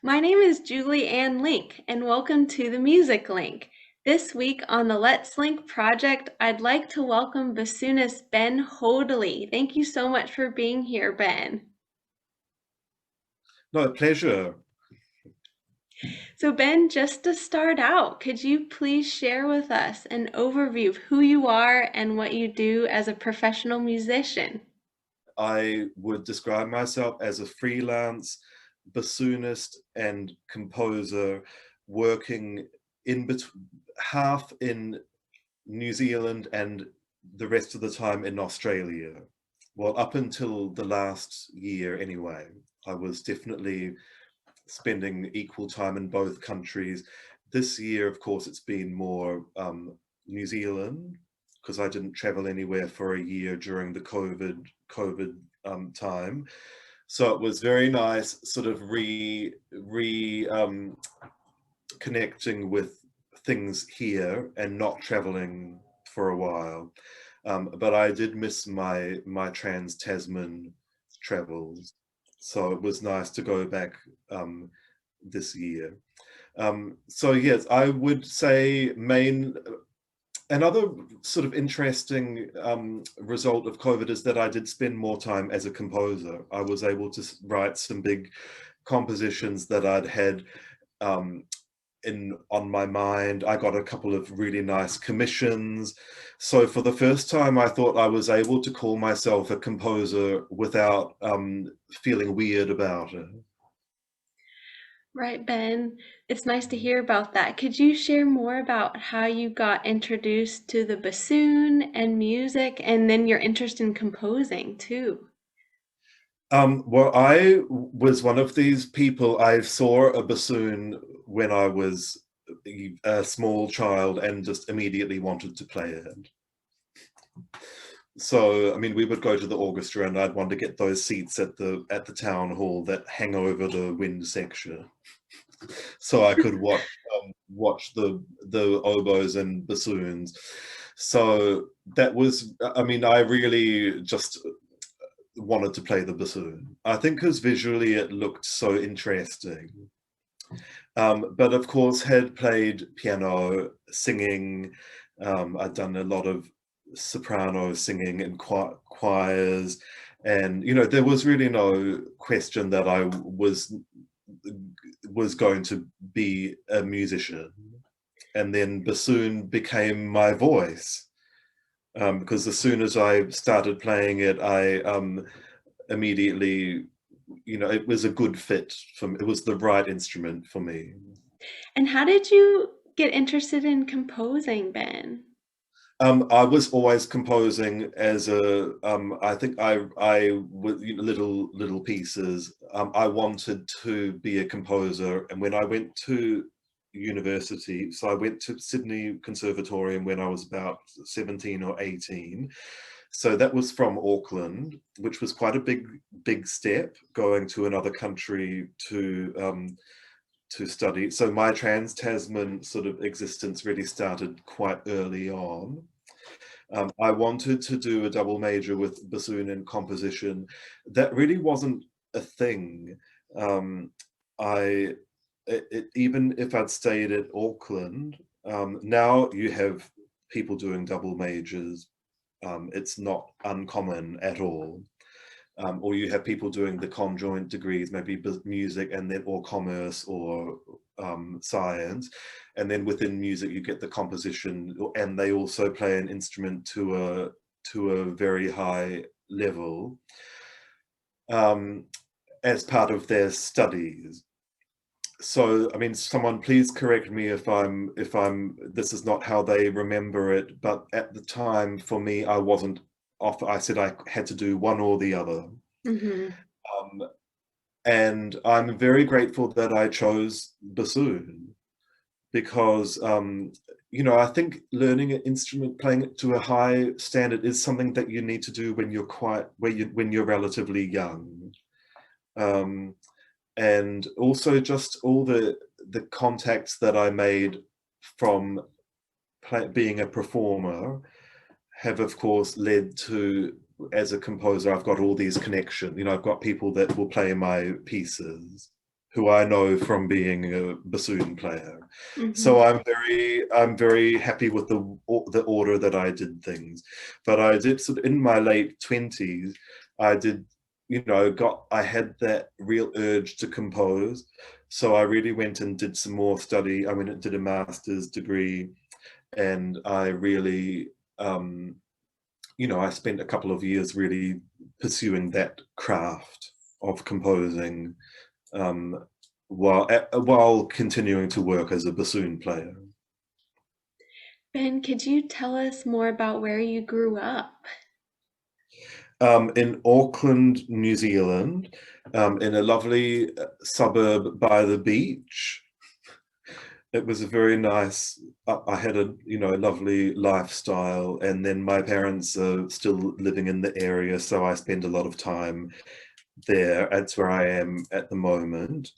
My name is Julie Ann Link, and welcome to the Music Link. This week on the Let's Link project, I'd like to welcome Bassoonist Ben Hoadley. Thank you so much for being here, Ben. No, pleasure. So, Ben, just to start out, could you please share with us an overview of who you are and what you do as a professional musician? I would describe myself as a freelance bassoonist and composer working in between half in New Zealand and the rest of the time in Australia. Well, up until the last year anyway, I was definitely spending equal time in both countries. This year, of course, it's been more New Zealand because I didn't travel anywhere for a year during the COVID time. So it was very nice, sort of connecting with things here and not traveling for a while. But I did miss my Trans Tasman travels, so it was nice to go back this year. So yes, I would say another sort of interesting result of COVID is that I did spend more time as a composer. I was able to write some big compositions that I'd had on my mind. I got a couple of really nice commissions. So for the first time, I thought I was able to call myself a composer without feeling weird about it. Right, Ben. It's nice to hear about that. Could you share more about how you got introduced to the bassoon and music, and then your interest in composing too? Well, I was one of these people. I saw a bassoon when I was a small child and just immediately wanted to play it. So, I mean, we would go to the orchestra and I'd want to get those seats at the town hall that hang over the wind section, so I could watch the oboes and bassoons. So that was, I mean, I really just wanted to play the bassoon. I think because visually it looked so interesting. But of course, had played piano, singing. I'd done a lot of soprano singing in choirs, and there was really no question that I was going to be a musician. And then bassoon became my voice, because as soon as I started playing it, I immediately, it was a good fit for me. It was the right instrument for me. And how did you get interested in composing, Ben? I was always composing as I think I with little pieces. I wanted to be a composer, and when I went to university, so I went to Sydney Conservatorium when I was about 17 or 18. So that was from Auckland, which was quite a big step, going to another country to study. So my Trans Tasman sort of existence really started quite early on. I wanted to do a double major with bassoon and composition. That really wasn't a thing. Um, I Even if I'd stayed at Auckland, now you have people doing double majors. It's not uncommon at all. Or you have people doing the conjoint degrees, maybe music and then or commerce or science, and then within music you get the composition, and they also play an instrument to a very high level um, as part of their studies. So, I mean, someone please correct me if I'm this is not how they remember it, but at the time for me, I wasn't off. I said I had to do one or the other. Hmm. Um, and I'm very grateful that I chose bassoon because I think learning an instrument, playing it to a high standard, is something that you need to do when you're relatively young. Um, and also just all the contacts that I made from being a performer have of course led to, as a composer, I've got all these connections. I've got people that will play my pieces. who I know from being a bassoon player. So Mm-hmm. I'm very happy with the order that I did things. But I did sort of in my late 20s, I did, I had that real urge to compose. So I really went and did some more study. I mean, I did a master's degree, and I really, I spent a couple of years really pursuing that craft of composing, um, while continuing to work as a bassoon player. Ben, could you tell us more about where you grew up? In Auckland, New Zealand, in a lovely suburb by the beach. It was a very nice. I had a lovely lifestyle, and then my parents are still living in the area, so I spend a lot of time there. That's where I am at the moment.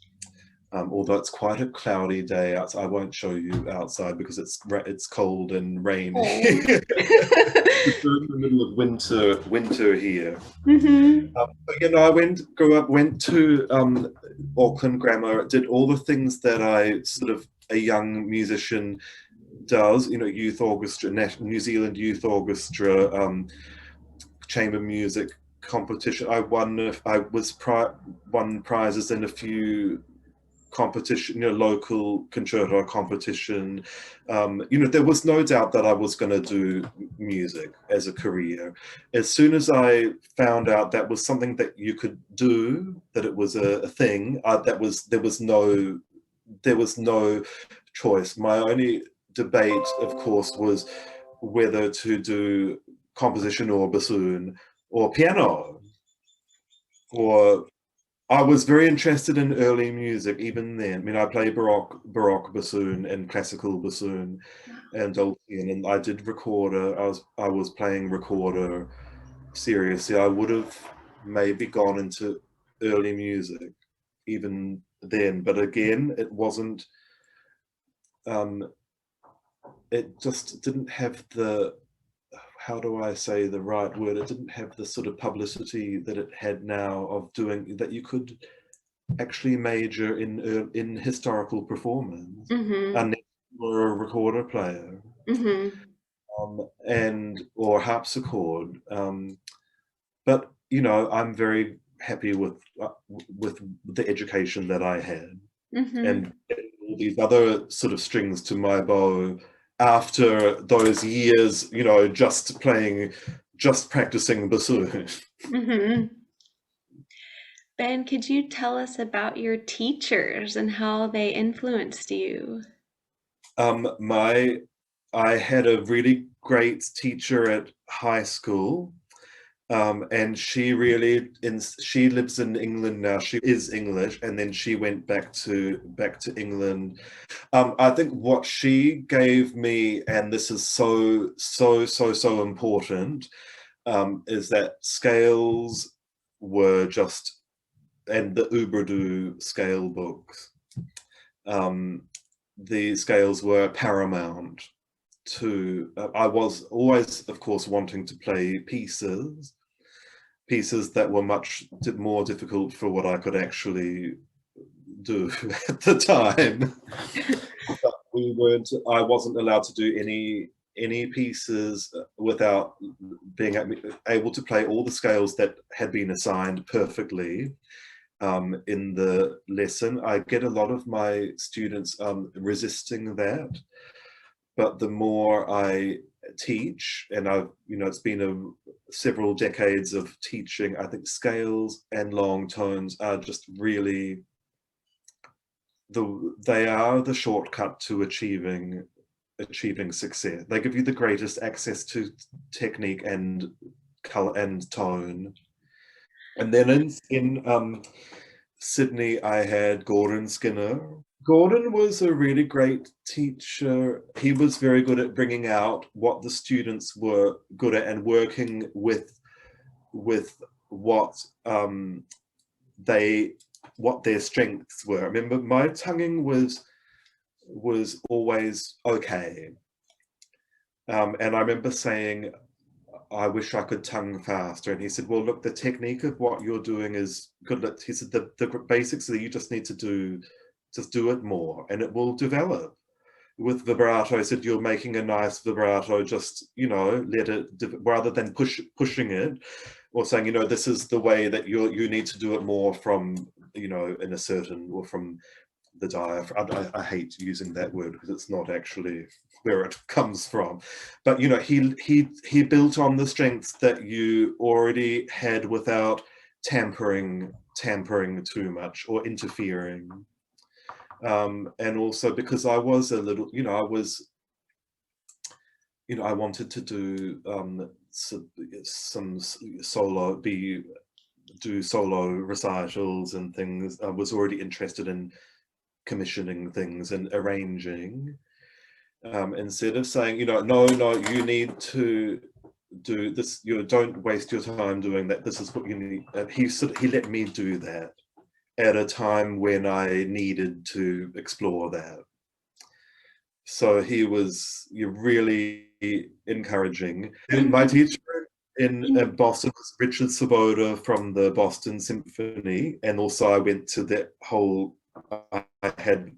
Although it's quite a cloudy day outside, I won't show you outside because it's cold and rainy. Oh. We're in the middle of winter here. Mm-hmm. I went to Auckland Grammar, did all the things that I sort of a young musician does. Youth orchestra, New Zealand Youth Orchestra, chamber music competition. Won prizes in a few competition, local concerto competition. There was no doubt that I was going to do music as a career. As soon as I found out that was something that you could do, that it was a thing, there was no choice. My only debate, of course, was whether to do composition or bassoon or piano. Or I was very interested in early music even then. I mean, I play baroque bassoon and classical bassoon and Dolce, and I did recorder. I was playing recorder seriously. I would have maybe gone into early music even then, but again, it wasn't. Um, it just didn't have the, how do I say the right word? It didn't have the sort of publicity that it had now of doing that. You could actually major in historical performance Mm-hmm. and were a recorder player, Mm-hmm. and or harpsichord. But I'm very happy with the education that I had, Mm-hmm. and all these other sort of strings to my bow after those years, just practicing bassoon. Mm-hmm. Ben, could you tell us about your teachers and how they influenced you? My I had a really great teacher at high school, and she lives in England now. She is English, and then she went back to England. I think what she gave me, and this is so important, is that scales were just, and the Uberdoo scale books. Um, the scales were paramount to. I was always, of course, wanting to play pieces that were much more difficult for what I could actually do at the time. But I wasn't allowed to do any pieces without being able to play all the scales that had been assigned perfectly. In the lesson, I get a lot of my students resisting that, but the more I teach, and it's been several decades of teaching, I think scales and long tones are just really they are the shortcut to achieving success. They give you the greatest access to technique and color and tone. And then in Sydney, I had Gordon Skinner. Gordon was a really great teacher. He was very good at bringing out what the students were good at and working with what they what their strengths were. I remember my tonguing was always okay, and I remember saying I wish I could tongue faster. And he said, well, look, the technique of what you're doing is good. He said, the basics that you just need to do, just do it more and it will develop. With vibrato, I said, you're making a nice vibrato, just, let it, rather than pushing it or saying, this is the way that you need to do it more from, in a certain, or from the diaphragm. I hate using that word because it's not actually where it comes from, but he built on the strengths that you already had without tampering too much or interfering. And also because I was a little, I wanted to do some solo, do solo recitals and things. I was already interested in commissioning things and arranging, instead of saying, no, you need to do this, don't waste your time doing that, this is what you need. He let me do that at a time when I needed to explore that. So he was really encouraging. And my teacher in Boston was Richard Svoboda from the Boston Symphony, and also I went to that whole, I had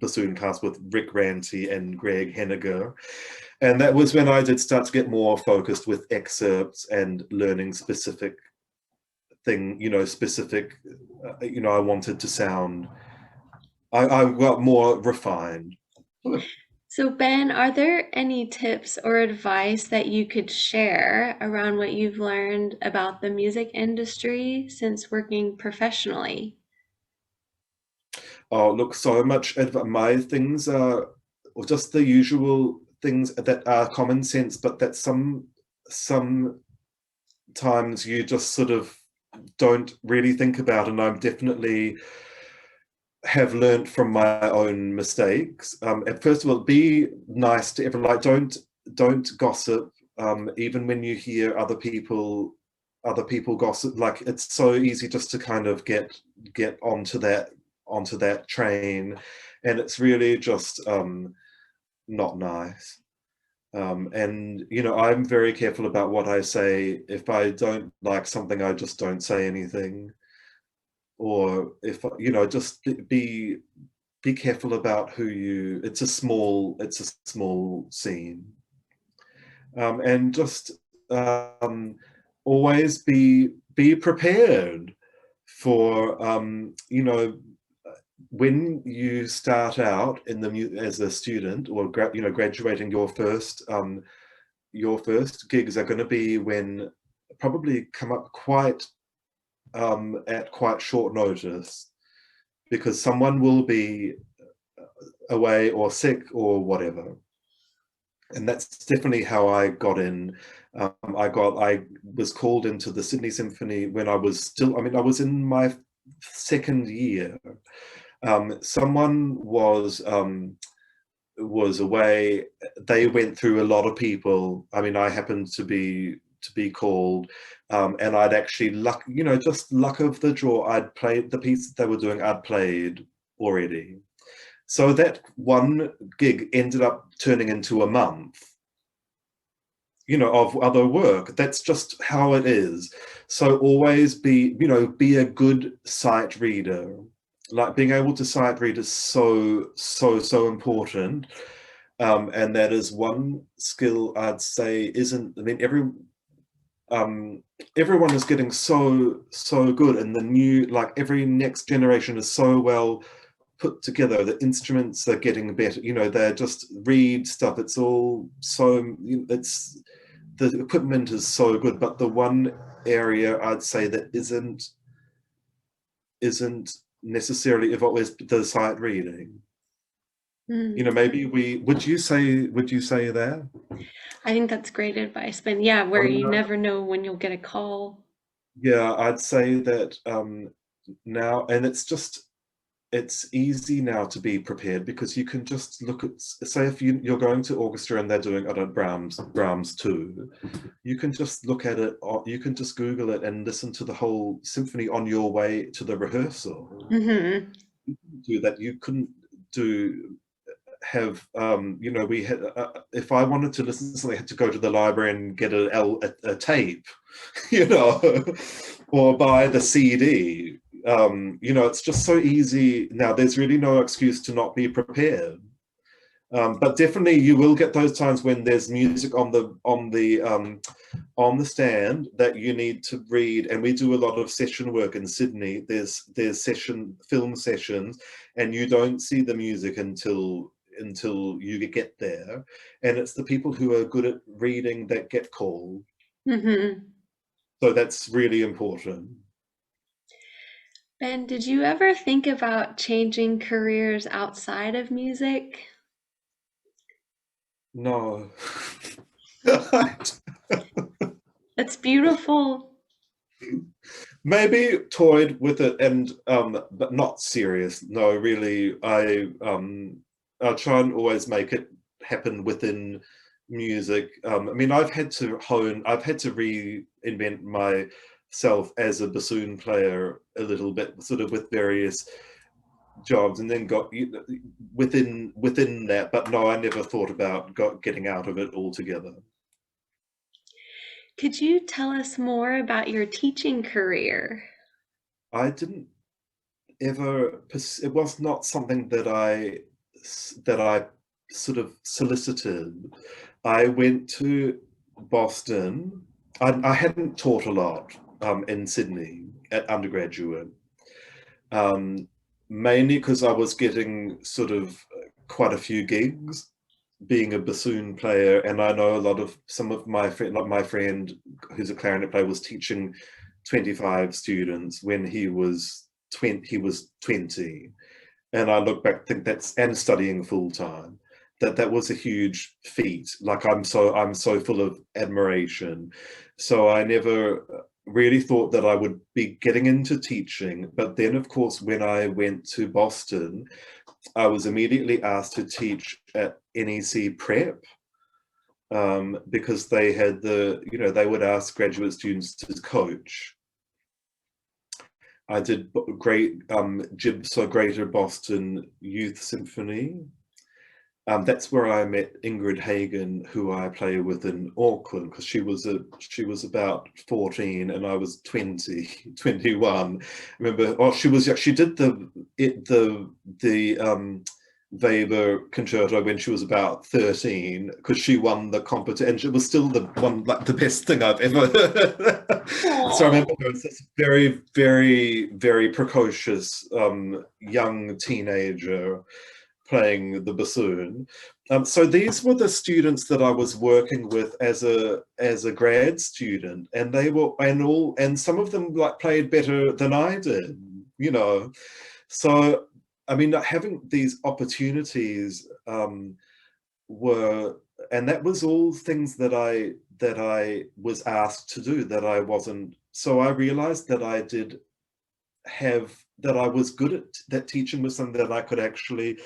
bassoon cast with Rick Ranty and Greg Henniger, and that was when I did start to get more focused with excerpts and learning specific thing, I wanted to sound, I got more refined. So, Ben, are there any tips or advice that you could share around what you've learned about the music industry since working professionally? Oh, look, so much. My things are just the usual things that are common sense, but that sometimes you just sort of don't really think about, and I'm definitely have learned from my own mistakes. And first of all, be nice to everyone. Like, don't gossip. Even when you hear other people gossip, like it's so easy just to kind of get onto that train, and it's really just not nice. And I'm very careful about what I say. If I don't like something, I just don't say anything. Or if just be careful about who you. It's a small scene, and just always be prepared for when you start out in as a student, or graduating, your first gigs are going to be when probably come up quite at quite short notice, because someone will be away or sick or whatever. And that's definitely how I got in. I was called into the Sydney Symphony when I was still, I was in my second year. Someone was away. They went through a lot of people. I happened to be called, and I'd actually just luck of the draw, I'd played the piece that they were doing, I'd played already. So that one gig ended up turning into a month, of other work. That's just how it is. So always be a good sight reader. Like, being able to sight read is so important. And that is one skill I'd say isn't, everyone is getting so good, and the new, like, every next generation is so well put together. The instruments are getting better, they're just read stuff. It's all so, it's, the equipment is so good, but the one area I'd say that isn't necessarily, if it was, the sight reading. Maybe would you say that? I think that's great advice, Ben. Yeah, where you never know when you'll get a call. Yeah, I'd say that now, and it's easy now to be prepared, because you can just look at, say, if you're going to orchestra and they're doing, I don't know, Brahms 2, you can just look at it, or you can just Google it and listen to the whole symphony on your way to the rehearsal. Mm-hmm. You can do that. You couldn't do have you know, we had if I wanted to listen to something, I had to go to the library and get a tape, you know, or buy the CD. You know, it's just so easy now. There's really no excuse to not be prepared. But definitely, you will get those times when there's music on the stand that you need to read. And we do a lot of session work in Sydney. There's film sessions, and you don't see the music until you get there. And it's the people who are good at reading that get called. Mm-hmm. So that's really important. Ben, did you ever think about changing careers outside of music? No. It's beautiful. Maybe toyed with it, and but not serious. No, really, I'll try and always make it happen within music. I mean, I've had to reinvent myself as a bassoon player a little bit, sort of with various jobs, and then got within that. But no, I never thought about getting out of it altogether. Could you tell us more about your teaching career? I didn't ever. It was not something that I sort of solicited. I went to Boston. I hadn't taught a lot in Sydney at undergraduate, um, mainly because I was getting sort of quite a few gigs being a bassoon player, and I know some of my friend, like my friend who's a clarinet player, was teaching 25 students when he was 20. And I look back, think and studying full time, that was a huge feat. Like I'm so full of admiration. So I never really thought that I would be getting into teaching. But then, of course, when I went to Boston, I was immediately asked to teach at NEC Prep, because they had they would ask graduate students to coach. I did Greater Boston Youth Symphony. That's where I met Ingrid Hagen, who I play with in Auckland, because she was about 14 and I was 20, 21. Remember, she did the Weber concerto when she was about 13, because she won the competition, and it was still the one, like the best thing I've ever heard. So I remember Oh, her as this very, very, very precocious young teenager playing the bassoon. So these were the students that I was working with as a grad student, and they were and some of them like played better than I did, you know. So I mean, having these opportunities were, and that was all things that I was asked to do, that I wasn't. So I realized that I was good at that. Teaching was something that I could actually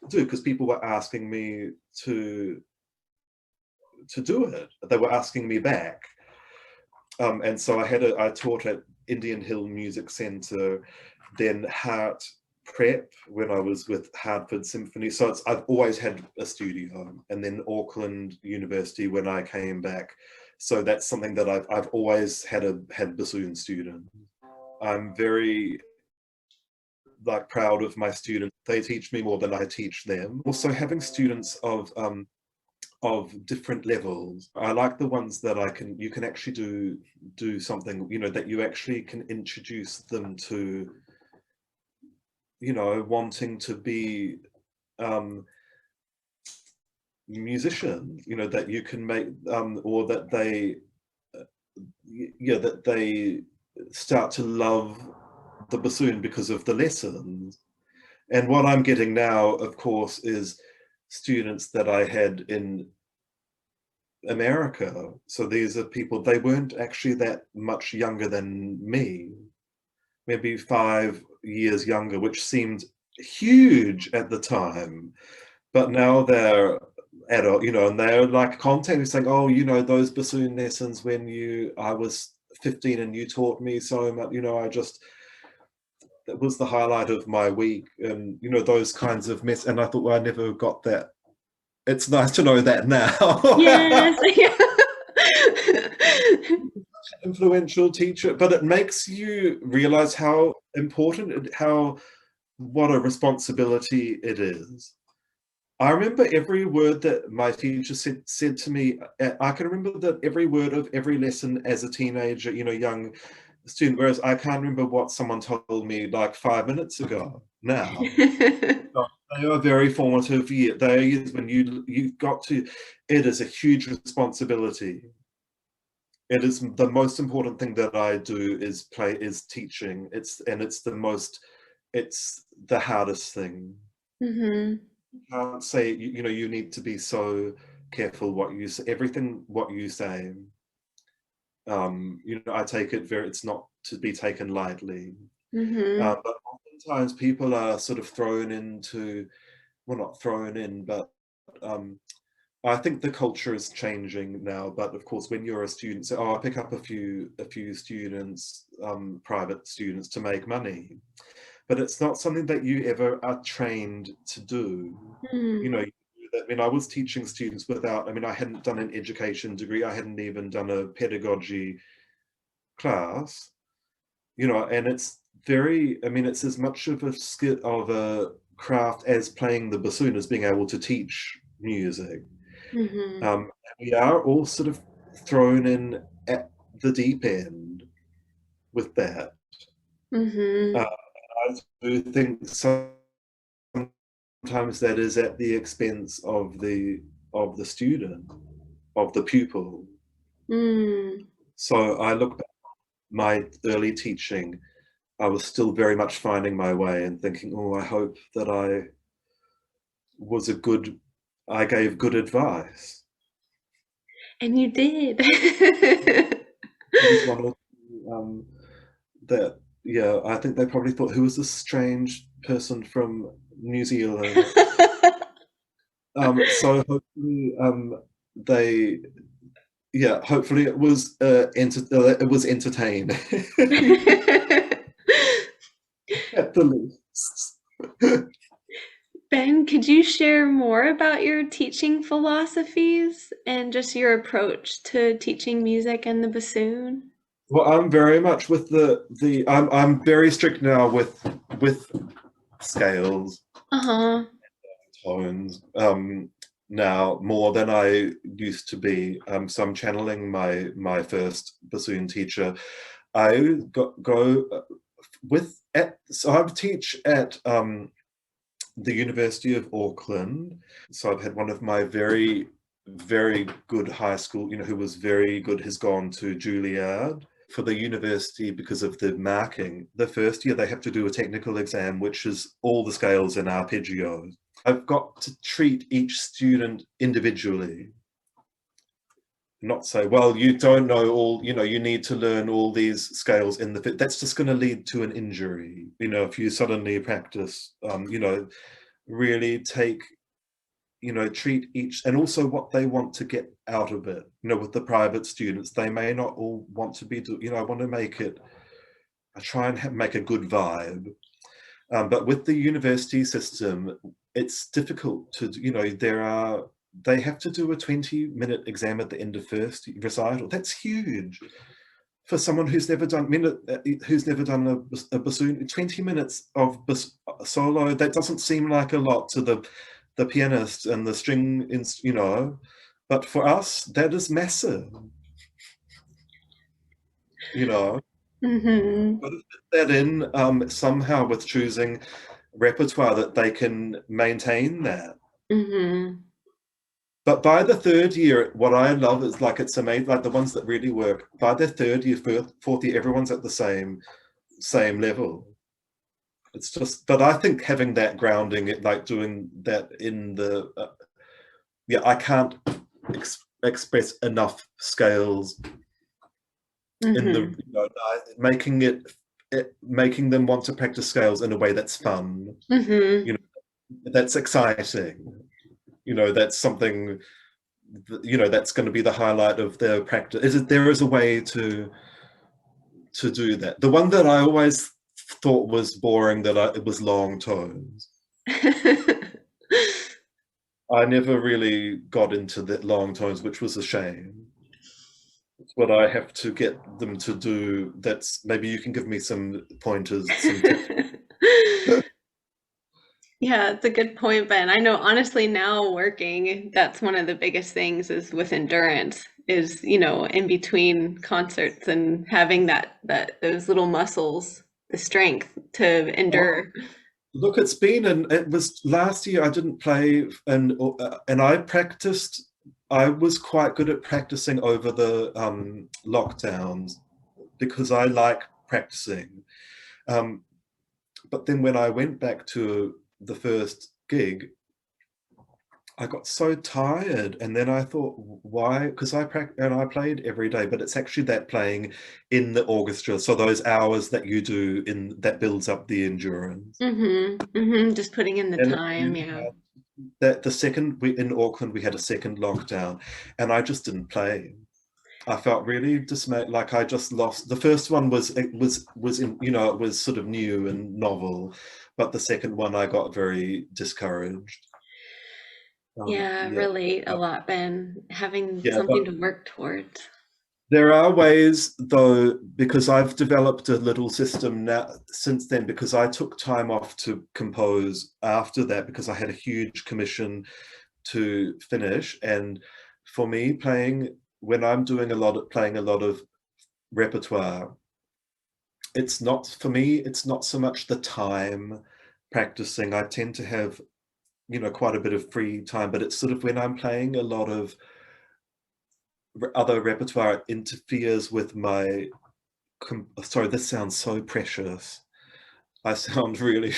do, because people were asking me to do it. They were asking me back. And so I taught at Indian Hill Music Centre, then Hart Prep when I was with Hartford Symphony. So I've always had a studio, and then Auckland University when I came back. So that's something that I've always had bassoon students. I'm very proud of my students. They teach me more than I teach them. Also, having students of different levels. I like the ones that you can actually do something, that you actually can introduce them to, wanting to be musicians, that you can make, or that that they start to love the bassoon because of the lessons. And what I'm getting now, of course, is students that I had in America. So these are people, they weren't actually that much younger than me, maybe 5 years younger, which seemed huge at the time. But now they're adult, and they're like contacting, saying, oh, those bassoon lessons when I was 15 and you taught me so much, that was the highlight of my week, and you know, those kinds of mess. And I thought, well, I never got that. It's nice to know that now. Yes. Influential teacher, but it makes you realize how important, how what a responsibility it is. I remember every word that my teacher said to me. I can remember that every word of every lesson as a teenager, you know, young student, whereas I can't remember what someone told me like 5 minutes ago now. So they are very formative. Yeah, they are years when you've got to, it is a huge responsibility. It is the most important thing that I do is teaching. It's the hardest thing. Hmm. Can't say, you know, you need to be so careful what you say, everything what you say. You know, I take it very, it's not to be taken lightly. Hmm. But oftentimes people are sort of thrown into, well, not thrown in, but um, I think the culture is changing now. But of course, when you're a student, so I pick up a few students, private students, to make money, but it's not something that you ever are trained to do. You know, I mean, I was teaching students without, I mean, I hadn't done an education degree, I hadn't even done a pedagogy class, you know, and it's very, I mean, it's as much of a skill of a craft as playing the bassoon, as being able to teach music. Hmm. We are all sort of thrown in at the deep end with that. Hmm. Uh, I do think sometimes that is at the expense of the student, of the pupil. Mm. So I look back at my early teaching, I was still very much finding my way and thinking, oh, I hope that was a good, I gave good advice. And you did. There was one or two, that, yeah, I think they probably thought, who is this strange person from New Zealand? So hopefully, they, yeah, hopefully it was entertaining at the least. Ben, could you share more about your teaching philosophies and just your approach to teaching music and the bassoon? Well, I'm very much with I'm very strict now with scales, Uh-huh. tones, now more than I used to be. So I'm channeling my first bassoon teacher. I go with at so I teach at the University of Auckland. So I've had one of my very good high school, you know, who was very good, has gone to Juilliard. For the university, because of the marking, the first year they have to do a technical exam, which is all the scales and arpeggios. I've got to treat each student individually, not say, well, you don't know all, you know, you need to learn all these scales in the fit. That's just going to lead to an injury. You know, if you suddenly practice, you know, really take, you know, treat each, and also what they want to get out of it. You know, with the private students, they may not all want to be, you know, I want to make it, I try and make a good vibe. But with the university system, it's difficult to, you know, they have to do a 20-minute exam at the end of first recital. That's huge for someone who's never done a bassoon. 20 minutes of solo, that doesn't seem like a lot to the pianist and the string, you know, but for us, that is massive, you know. Mm-hmm. Got to fit that in somehow with choosing repertoire that they can maintain that. Mm-hmm. But by the third year, what I love is, like, it's amazing, like the ones that really work, by the third year, fourth year, everyone's at the same level. It's just, but I think having that grounding, like doing that in the, yeah, I can't express enough scales in the, Mm-hmm. you know, making making them want to practice scales in a way that's fun, Mm-hmm. you know, that's exciting, you know, that's something, you know, that's going to be the highlight of their practice. There is a way to do that. The one that I always thought was boring that it was long tones. I never really got into the long tones, which was a shame. It's what I have to get them to do. That's maybe you can give me some pointers, some tips. Yeah, it's a good point, Ben. I know honestly now working, that's one of the biggest things is with endurance is, in between concerts and having that those little muscles, the strength to Oh, endure. look, it's been, and it was last year I didn't play, and I practiced. I was quite good at practicing over the lockdowns because I like practicing. Um, but then when I went back to the first gig, I got so tired, and then I thought, why? Because I played every day, but it's actually that playing in the orchestra, so those hours that you do in that builds up the endurance. Just putting in the And it's time, really yeah. hard. That the second we in Auckland we had a second lockdown, and I just didn't play. I felt really dismayed, like I just lost. The first one was in, it was sort of new and novel, but the second one I got very discouraged. Yeah, Yeah, relate a uh, lot, Ben, having yeah, something but to work towards. there are ways though, because I've developed a little system now since then, because I took time off to compose after that because I had a huge commission to finish. And for me, playing when I'm doing playing a lot of repertoire, it's not for me, it's not so much the time practicing. I tend to have, quite a bit of free time, but it's sort of when I'm playing a lot of other repertoire, it interferes with my sorry, this sounds so precious. I sound really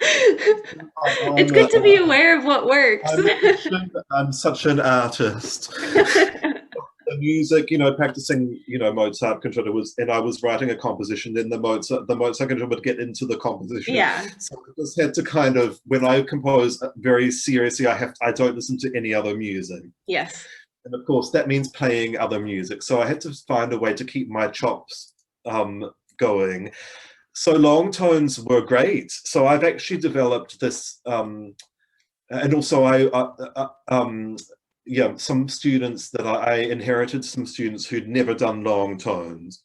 It's I'm, good to be aware of what works. I'm such an artist. The music, practicing, Mozart concerto was, and I was writing a composition, then the Mozart concerto would get into the composition. Yeah. So I just had to kind of, when I compose very seriously, I don't listen to any other music. Yes. And of course, that means playing other music. So I had to find a way to keep my chops going. So long tones were great. So I've actually developed this, and also yeah, some students that I inherited some students who'd never done long tones.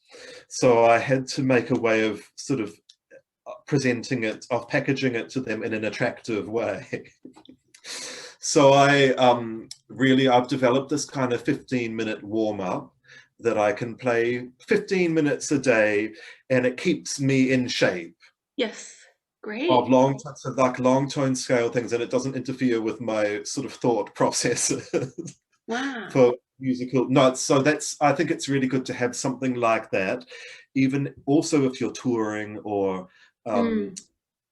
So I had to make a way of sort of presenting it, of packaging it to them in an attractive way. So I've developed this kind of 15-minute warm-up that I can play 15 minutes a day, and it keeps me in shape Yes. of Great. long tone scale things, and it doesn't interfere with my sort of thought processes Wow. for musical notes. So I think it's really good to have something like that, even also if you're touring or Mm.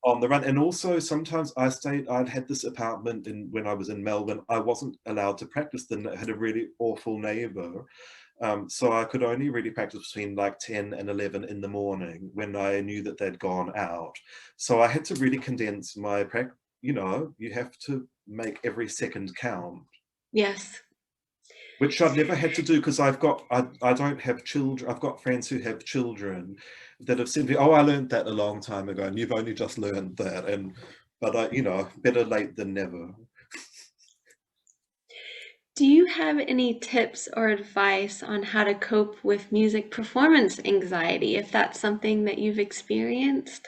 on the run. And also sometimes I'd had this apartment when I was in Melbourne. I wasn't allowed to practice. Then I had a really awful neighbor. So I could only really practice between like 10 and 11 in the morning when I knew that they'd gone out. So I had to really condense my practice. You have to make every second count, Yes. which I've never had to do because I don't have children. I've got friends who have children that have said to me, "Oh, I learned that a long time ago, and you've only just learned that." But better late than never. Do you have any tips or advice on how to cope with music performance anxiety, if that's something that you've experienced?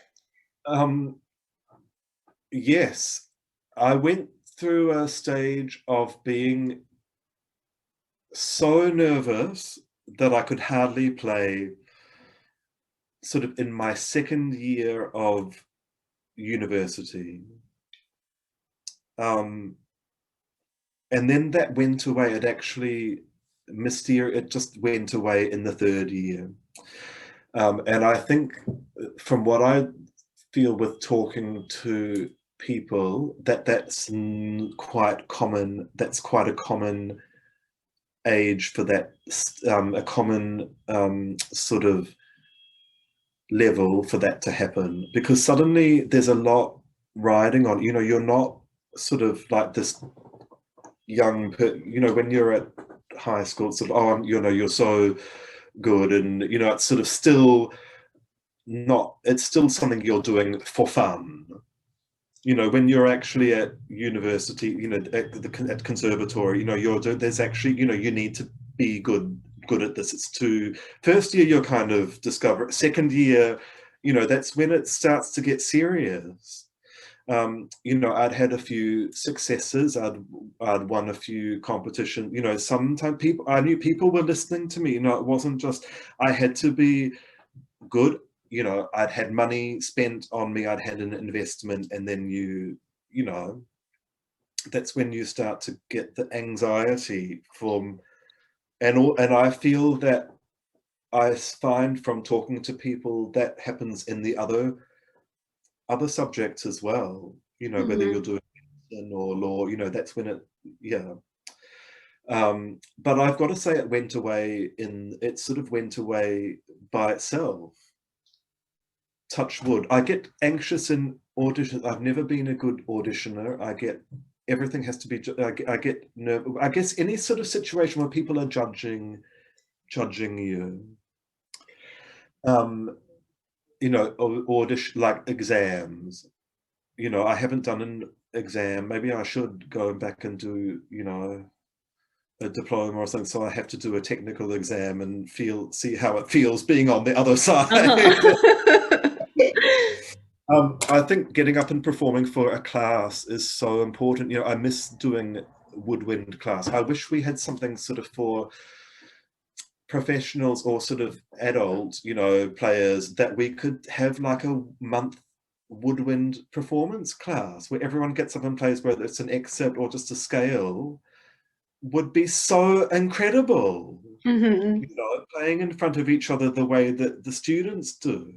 Um, yes, I went through a stage of being so nervous that I could hardly play, sort of in my second year of university. Um, and then that went away. It just went away in the third year. And I think from what I feel with talking to people, that's quite common. That's quite a common age for that, a common sort of level for that to happen, because suddenly there's a lot riding on. You're not sort of like this when you're at high school, it's sort of, oh, you're so good, and it's sort of still not, it's still something you're doing for fun. You know, when you're actually at university, you know, at conservatory, you know, there's actually, you know, you need to be good at this. It's to first year you're kind of discover, second year, you know, that's when it starts to get serious. You know, I'd had a few successes. I'd won a few competition. You know, sometimes I knew people were listening to me. You know, it wasn't just I had to be good. You know, I'd had money spent on me. I'd had an investment, and then you know, that's when you start to get the anxiety from, and I feel that I find from talking to people that happens in the other subjects as well, you know, whether you're Mhm. doing medicine or law, you know, that's when it, yeah. But I've got to say it sort of went away by itself. Touch wood. I get anxious in auditions. I've never been a good auditioner. Everything has to be, I get nervous. I guess any sort of situation where people are judging you. Um, you know, audition, like exams. You know, I haven't done an exam. Maybe I should go back and do, you know, a diploma or something. So I have to do a technical exam and see how it feels being on the other side. Uh-huh. I think getting up and performing for a class is so important. You know, I miss doing woodwind class. I wish we had something sort of for professionals or sort of adult, you know, players, that we could have like a month woodwind performance class where everyone gets up and plays, whether it's an excerpt or just a scale, would be so incredible. You Mhm. know, playing in front of each other the way that the students do.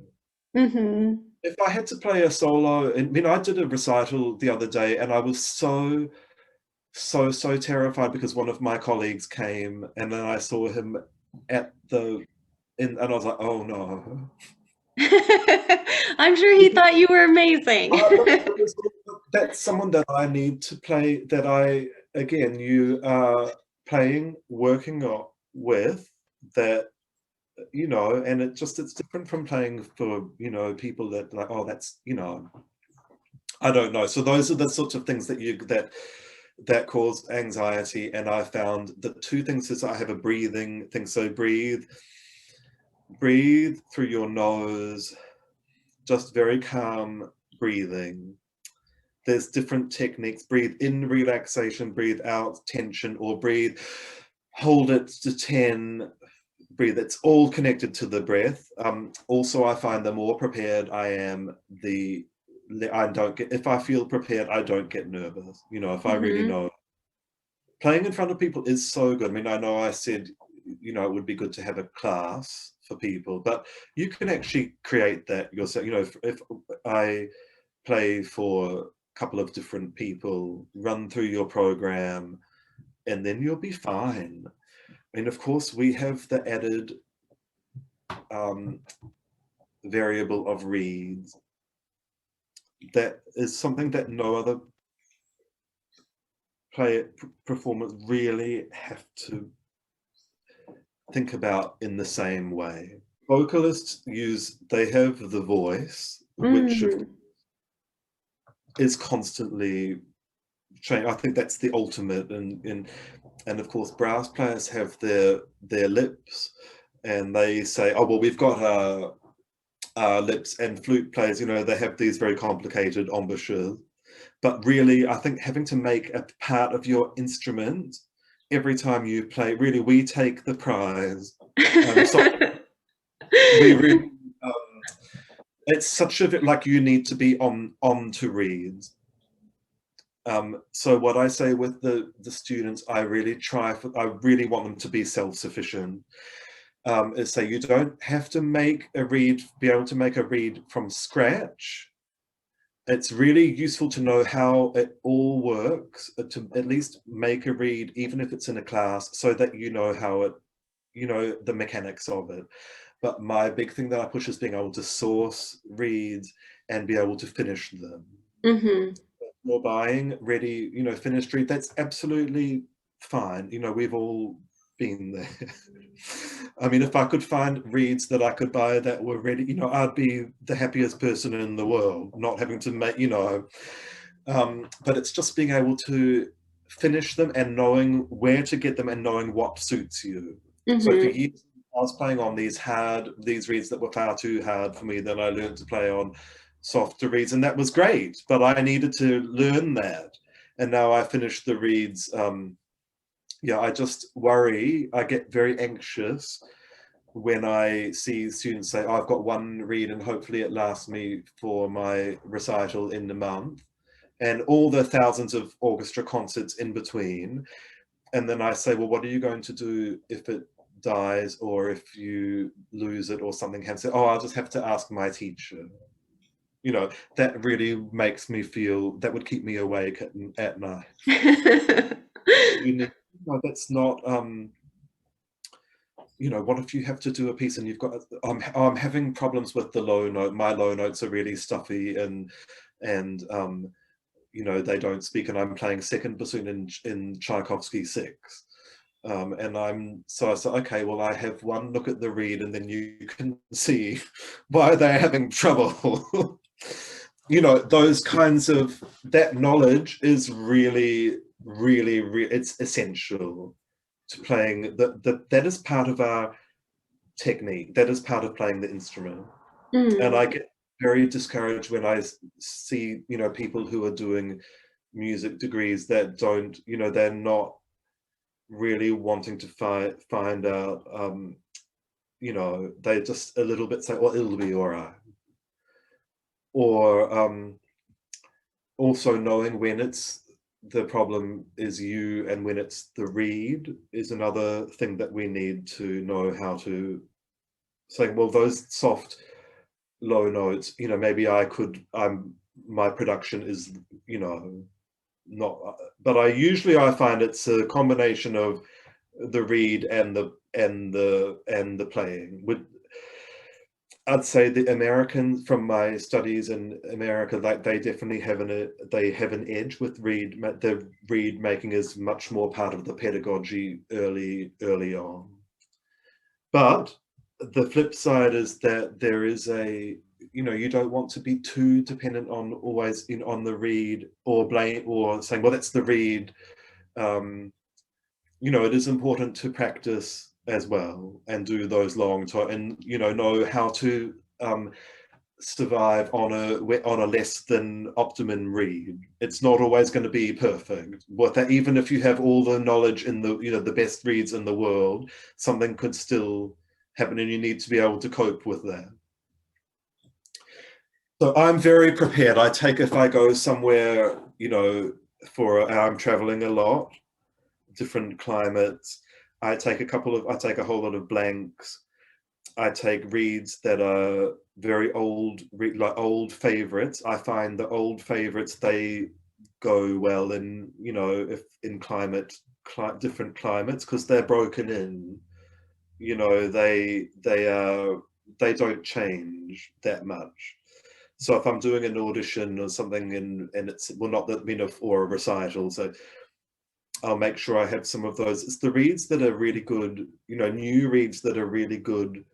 Mhm. If I had to play a solo, I mean, I did a recital the other day and I was so terrified because one of my colleagues came and then I saw him at and I was like, oh no. I'm sure he thought you were amazing. Look, that's someone that I need to play, that again, you are playing, working with, that, you know, and it's different from playing for, you know, people that like, oh, that's, you know, I don't know. So those are the sorts of things that cause anxiety. And I found the two things is I have a breathing thing. So breathe through your nose, just very calm breathing. There's different techniques. Breathe in relaxation, breathe out tension, or hold it to 10, breathe. It's all connected to the breath. Also, I find the more prepared I am, I don't get, if I feel prepared, I don't get nervous. You know, if I really Mhm. know. Playing in front of people is so good. I mean, I know I said, you know, it would be good to have a class for people, but you can actually create that yourself. You know, if I play for a couple of different people, run through your program, and then you'll be fine. And of course, we have the added um, variable of reeds. That is something that no other performer really have to think about in the same way. Vocalists they have the voice, which Mhm. is constantly change. I think that's the ultimate, and of course, brass players have their lips, and they say, "Oh well, we've got our lips." And flute players, you know, they have these very complicated embouchures. But really, I think having to make a part of your instrument every time you play, really, we take the prize. So we really, um, it's such a bit like you need to be on to read. So what I say with the students, I really want them to be self-sufficient. Is say you don't have to be able to make a read from scratch. It's really useful to know how it all works, to at least make a read, even if it's in a class, so that you know you know, the mechanics of it. But my big thing that I push is being able to source reads and be able to finish them. Mhm. You're buying ready, you know, finished read, that's absolutely fine. You know, we've all been there. I mean, if I could find reeds that I could buy that were ready, you know, I'd be the happiest person in the world, not having to make, you know, but it's just being able to finish them and knowing where to get them and knowing what suits you. So for Mm-hmm. years, I was playing on these reeds that were far too hard for me. Then I learned to play on softer reeds, and that was great. But I needed to learn that, and now I finished the reeds. Yeah, I just worry. I get very anxious when I see students say, oh, I've got one reed and hopefully it lasts me for my recital in the month, and all the thousands of orchestra concerts in between. And then I say, well, what are you going to do if it dies or if you lose it or something happens? Oh, I'll just have to ask my teacher. You know, that really makes me feel, that would keep me awake at night. You need, no, that's not, you know, what if you have to do a piece and you've got, I'm having problems with the low note. My low notes are really stuffy and you know, they don't speak, and I'm playing second bassoon in Tchaikovsky 6. And so I said, okay, well, I have one look at the reed and then you can see why they're having trouble. You know, those kinds of, that knowledge is really, it's essential to playing. That is part of our technique. That is part of playing the instrument. And Mm. I get very discouraged when I see, you know, people who are doing music degrees that don't, you know, they're not really wanting to find out, you know, they just a little bit say, well, it'll be all right. Or also knowing when it's the problem is you and when it's the reed is another thing that we need to know how to say, well, those soft low notes, you know, maybe my production is, you know, not, but I find it's a combination of the reed and the playing. I'd say the Americans, from my studies in America, like they definitely have an edge with reed. The reed making is much more part of the pedagogy early on. But the flip side is that there is you know, you don't want to be too dependent on always on the reed or blame or saying, well, that's the reed. You know, it is important to practice as well and do those long time and, you know how to survive on a less than optimum reed. It's not always going to be perfect. But that, even if you have all the knowledge in the, you know, the best reeds in the world, something could still happen and you need to be able to cope with that. So I'm very prepared. If I go somewhere, you know, I'm traveling a lot, different climates, I take a whole lot of blanks. I take reeds that are very old, like old favorites. I find the old favorites, they go well in, you know, if in different climates, because they're broken in. You know, they don't change that much. So if I'm doing an audition or something and it's, well, not that, you know, or a recital, so I'll make sure I have some of those. It's the reeds that are really good, you know, new reeds that are really good,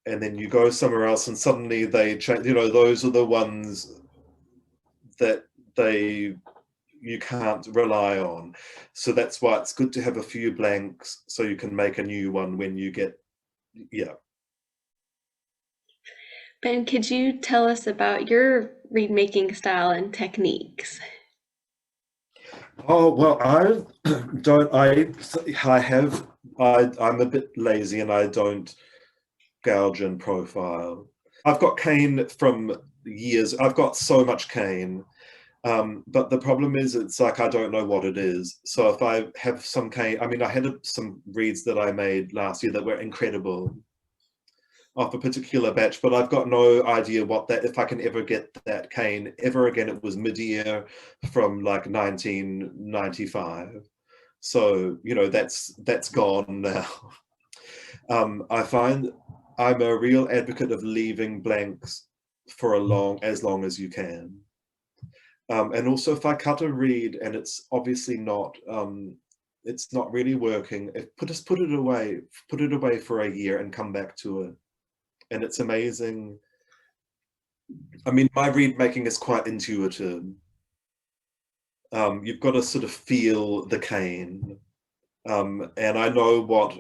and then you go somewhere else and suddenly they change. You know, those are the ones that you can't rely on. So that's why it's good to have a few blanks so you can make a new one when you get, yeah. Ben, could you tell us about your reed making style and techniques? Oh, well, I don't, I have, I'm a bit lazy and I don't gouge and profile. I've got cane from years. I've got so much cane. But the problem is, it's like I don't know what it is. So if I have some cane, I mean, I had some reeds that I made last year that were incredible off a particular batch, but I've got no idea if I can ever get that cane ever again. It was mid-year from like 1995. So, you know, that's gone now. I find I'm a real advocate of leaving blanks for as long as you can. And also if I cut a reed and it's obviously not it's not really working. Just put it away for a year and come back to it. And it's amazing. I mean, my reed making is quite intuitive. You've got to sort of feel the cane. And I know what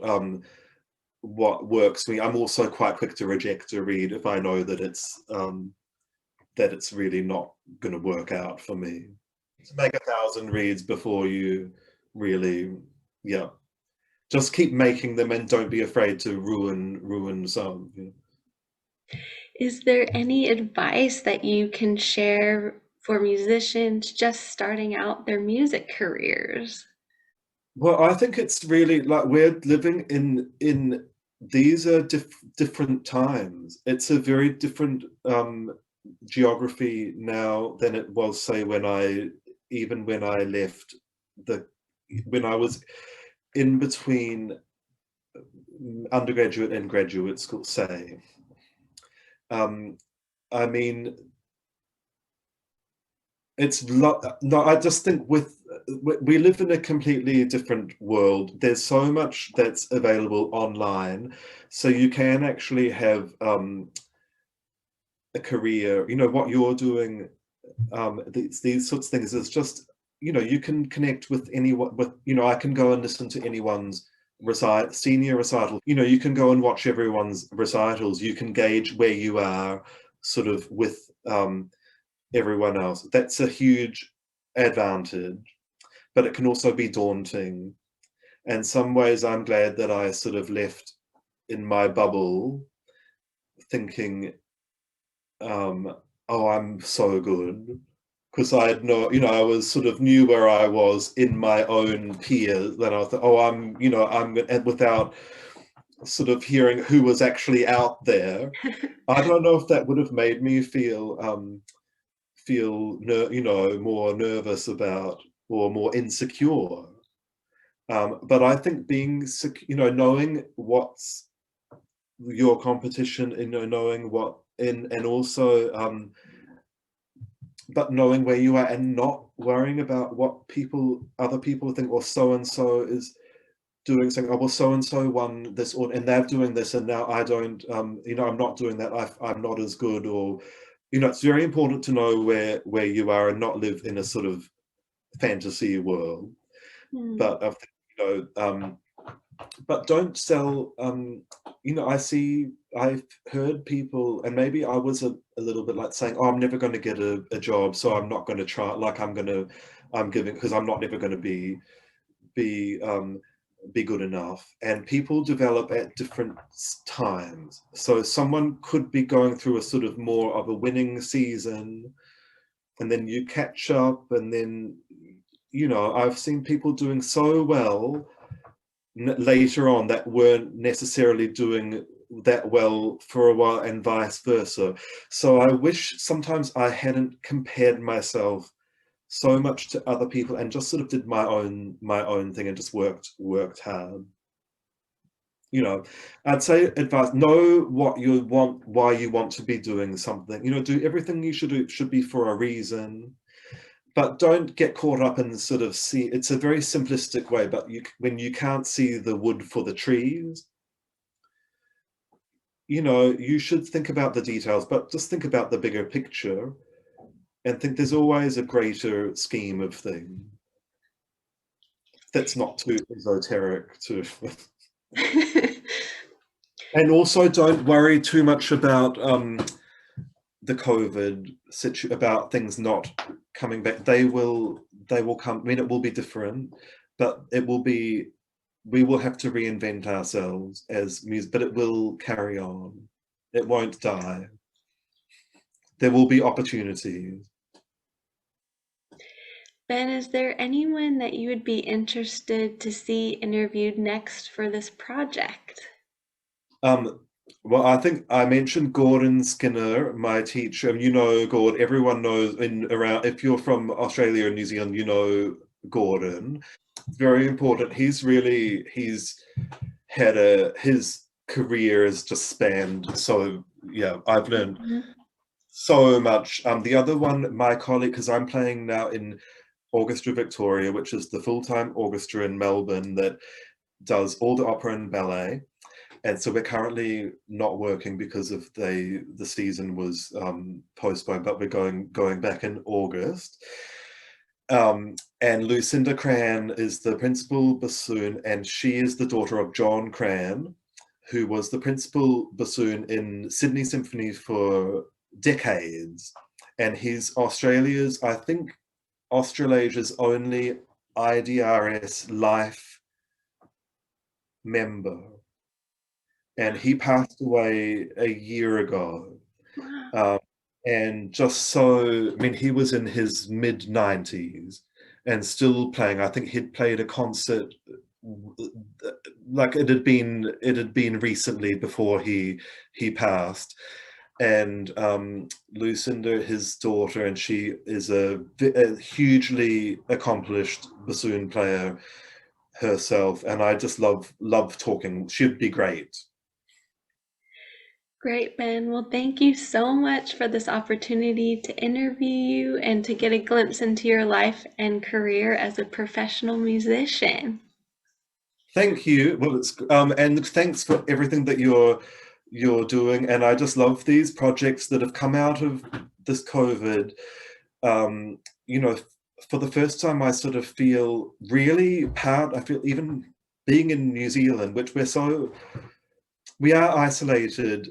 works for me. I'm also quite quick to reject a reed if I know that it's really not going to work out for me. To make 1,000 reeds before you really, yeah. Just keep making them and don't be afraid to ruin some. You know. Is there any advice that you can share for musicians just starting out their music careers? Well, I think it's really like we're living in these are different times. It's a very different geography now than it was, say, when I left the when I was in between undergraduate and graduate school, say. I mean, no, I just think we live in a completely different world. There's so much that's available online, so you can actually have a career. You know what you're doing. These sorts of things is just, you know, you can connect with anyone. With, you know, I can go and listen to anyone's senior recital. You know, you can go and watch everyone's recitals. You can gauge where you are, sort of with everyone else. That's a huge advantage, but it can also be daunting. And some ways I'm glad that I sort of left in my bubble thinking, oh, I'm so good. Because I had no, you know, I was sort of knew where I was in my own peers. Then I thought, oh, and without sort of hearing who was actually out there. I don't know if that would have made me feel more nervous about or more insecure. But I think knowing what's your competition, knowing what and also but knowing where you are and not worrying about what other people think, or so and so is doing something. Oh, well, so and so won this, and they're doing this, and now I don't. I'm not doing that. I'm not as good, or it's very important to know where you are and not live in a sort of fantasy world. But I think, but don't sell. I've heard people, and maybe I was a little bit like saying, "Oh, I'm never going to get a job, so I'm not going to try." Like I'm giving because I'm not never going to be good enough. And people develop at different times. So someone could be going through a sort of more of a winning season, and then you catch up, and then I've seen people doing so well later on that weren't necessarily doing that well for a while, and vice versa. So I wish sometimes I hadn't compared myself so much to other people and just sort of did my own thing and just worked hard. I'd say advice: know what you want, why you want to be doing something. Do everything you should do should be for a reason. But don't get caught up in sort of it's a very simplistic way, but when you can't see the wood for the trees, you should think about the details, but just think about the bigger picture and think there's always a greater scheme of things. That's not too esoteric too. And also don't worry too much about the COVID about things not coming back. They will come. I mean, it will be different, but we will have to reinvent ourselves as music, but it will carry on. It won't die. There will be opportunities. Ben, is there anyone that you would be interested to see interviewed next for this project? Well, I think I mentioned Gordon Skinner, my teacher. Gord. Everyone knows around. If you're from Australia and New Zealand, Gordon. Very important. He's had his career has just spanned. So yeah, I've learned so much. The other one, my colleague, because I'm playing now in Orchestra Victoria, which is the full-time orchestra in Melbourne that does all the opera and ballet. And so we're currently not working because of the season was postponed, but we're going back in August. And Lucinda Cran is the principal bassoon, and she is the daughter of John Cran, who was the principal bassoon in Sydney Symphony for decades. And he's Australia's, I think, Australasia's only IDRS life member. And he passed away a year ago. Wow. And just so, I mean, he was in his mid-90s and still playing. I think he'd played a concert like it had been recently before he passed. And Lucinda, his daughter, and she is a hugely accomplished bassoon player herself, and I just love talking. She'd be great. Great, Ben. Well, thank you so much for this opportunity to interview you and to get a glimpse into your life and career as a professional musician. Thank you. Well, it's and thanks for everything that you're doing. And I just love these projects that have come out of this COVID. You know, for the first time, I sort of feel really part. I feel even being in New Zealand, which we are isolated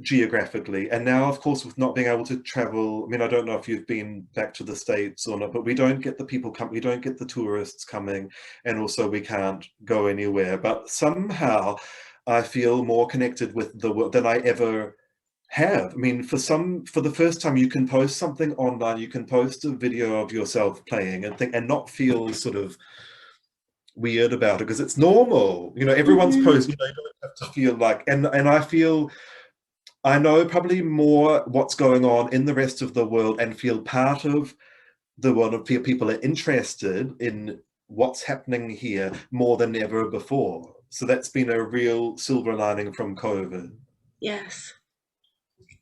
geographically, and now of course with not being able to travel, I mean, I don't know if you've been back to the States or not, but we don't get the people come, we don't get the tourists coming, and also we can't go anywhere. But somehow I feel more connected with the world than I ever have. I mean, for the first time, you can post something online, you can post a video of yourself playing and not feel sort of weird about it, because it's normal, you know, everyone's posting, you know, you don't have to feel like, and I know probably more what's going on in the rest of the world and feel part of the world, of people are interested in what's happening here more than ever before. So that's been a real silver lining from COVID. Yes.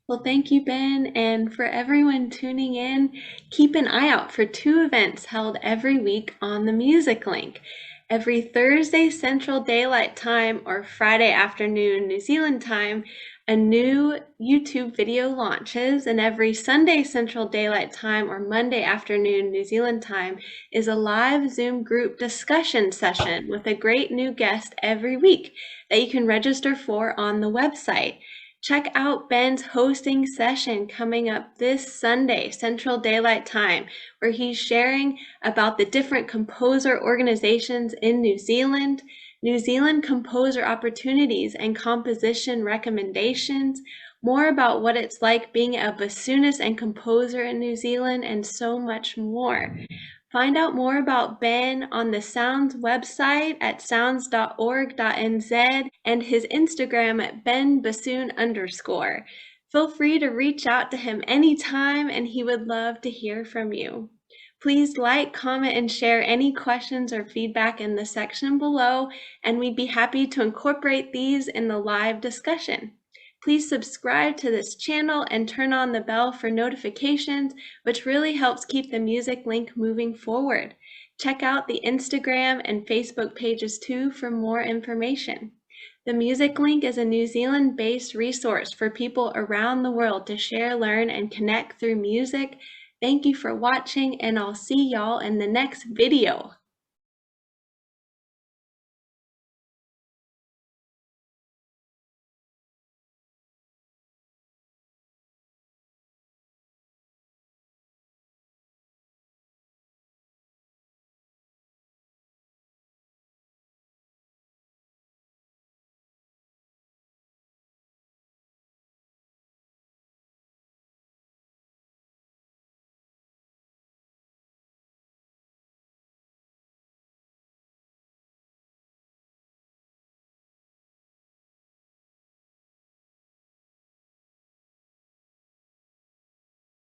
Well, thank you, Ben. And for everyone tuning in, keep an eye out for 2 events held every week on the Music Link. Every Thursday Central Daylight Time or Friday afternoon New Zealand time, a new YouTube video launches, and every Sunday Central Daylight Time or Monday afternoon New Zealand time is a live Zoom group discussion session with a great new guest every week that you can register for on the website. Check out Ben's hosting session coming up this Sunday, Central Daylight Time, where he's sharing about the different composer organizations in New Zealand composer opportunities and composition recommendations, more about what it's like being a bassoonist and composer in New Zealand, and so much more. Find out more about Ben on the Sounds website at sounds.org.nz and his Instagram at benbassoon_. Feel free to reach out to him anytime, and he would love to hear from you. Please like, comment, and share any questions or feedback in the section below, and we'd be happy to incorporate these in the live discussion. Please subscribe to this channel and turn on the bell for notifications, which really helps keep the Music Link moving forward. Check out the Instagram and Facebook pages too for more information. The Music Link is a New Zealand-based resource for people around the world to share, learn, and connect through music. Thank you for watching, and I'll see y'all in the next video.